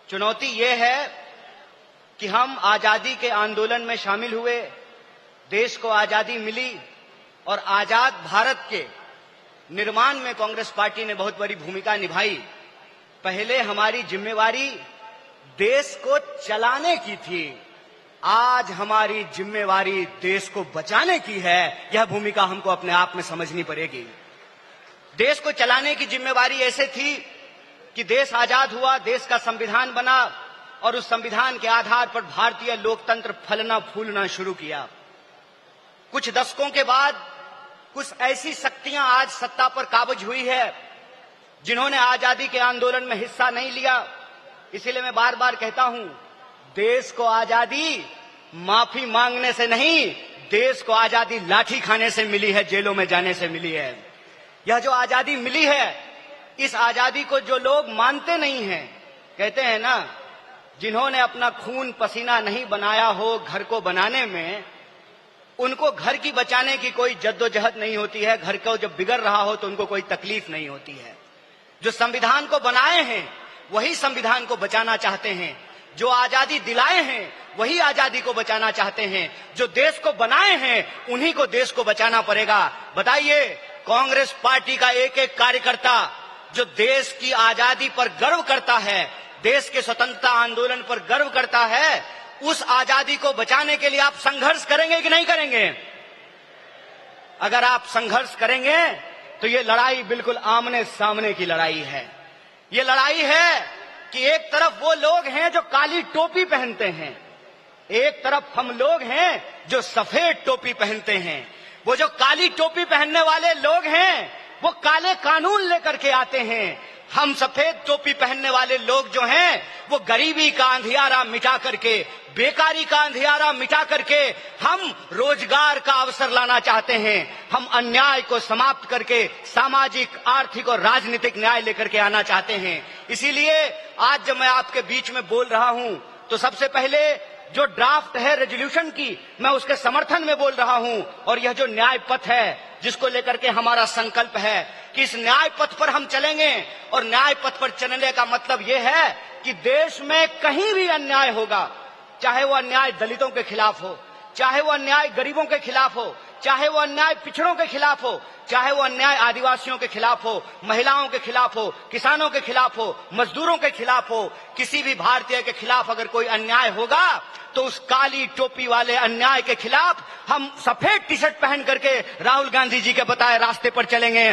चुनौती ये है कि हम आजादी के आंदोलन में शामिल हुए, देश को आजादी मिली और आजाद भारत के निर्माण में कांग्रेस पार्टी ने बहुत बड़ी भूमिका निभाई। पहले हमारी जिम्मेवारी देश को चलाने की थी, आज हमारी जिम्मेवारी देश को बचाने की है। यह भूमिका हमको अपने आप में समझनी पड़ेगी। देश को चलाने की जिम्मेवारी ऐसे थी कि देश आजाद हुआ, देश का संविधान बना और उस संविधान के आधार पर भारतीय लोकतंत्र फलना फूलना शुरू किया। कुछ दशकों के बाद कुछ ऐसी शक्तियां आज सत्ता पर काबिज हुई है जिन्होंने आजादी के आंदोलन में हिस्सा नहीं लिया। इसीलिए मैं बार बार कहता हूं, देश को आजादी माफी मांगने से नहीं, देश को आजादी लाठी खाने से मिली है, जेलों में जाने से मिली है। यह जो आजादी मिली है, इस आजादी को जो लोग मानते नहीं हैं, कहते हैं ना, जिन्होंने अपना खून पसीना नहीं बनाया हो घर को बनाने में, उनको घर की बचाने की कोई जद्दोजहद नहीं होती है। घर को जब बिगड़ रहा हो तो उनको कोई तकलीफ नहीं होती है। जो संविधान को बनाए हैं वही संविधान को बचाना चाहते हैं, जो आजादी दिलाए हैं वही आजादी को बचाना चाहते हैं, जो देश को बनाए हैं उन्हीं को देश को बचाना पड़ेगा। बताइए, कांग्रेस पार्टी का एक एक कार्यकर्ता जो देश की आजादी पर गर्व करता है, देश के स्वतंत्रता आंदोलन पर गर्व करता है, उस आजादी को बचाने के लिए आप संघर्ष करेंगे कि नहीं करेंगे? अगर आप संघर्ष करेंगे तो ये लड़ाई बिल्कुल आमने सामने की लड़ाई है। ये लड़ाई है कि एक तरफ वो लोग हैं जो काली टोपी पहनते हैं, एक तरफ हम लोग हैं जो सफेद टोपी पहनते हैं। वो जो काली टोपी पहनने वाले लोग हैं वो काले कानून लेकर के आते हैं। हम सफेद टोपी पहनने वाले लोग जो हैं वो गरीबी का अंधियारा मिटा करके, बेकारी का अंधियारा मिटा करके हम रोजगार का अवसर लाना चाहते हैं। हम अन्याय को समाप्त करके सामाजिक, आर्थिक और राजनीतिक न्याय लेकर के आना चाहते हैं। इसीलिए आज जब मैं आपके बीच में बोल रहा हूं तो सबसे पहले जो ड्राफ्ट है रेजोल्यूशन की, मैं उसके समर्थन में बोल रहा हूं। और यह जो न्याय पथ है जिसको लेकर के हमारा संकल्प है कि इस न्याय पथ पर हम चलेंगे, और न्याय पथ पर चलने का मतलब यह है कि देश में कहीं भी अन्याय होगा, चाहे वो अन्याय दलितों के खिलाफ हो, चाहे वो अन्याय गरीबों के खिलाफ हो, चाहे वो अन्याय पिछड़ों के खिलाफ हो, चाहे वो अन्याय आदिवासियों के खिलाफ हो, महिलाओं के खिलाफ हो, किसानों के खिलाफ हो, मजदूरों के खिलाफ हो, किसी भी भारतीय के खिलाफ अगर कोई अन्याय होगा तो उस काली टोपी वाले अन्याय के खिलाफ हम सफेद टी शर्ट पहन करके राहुल गांधी जी के बताए रास्ते पर चलेंगे।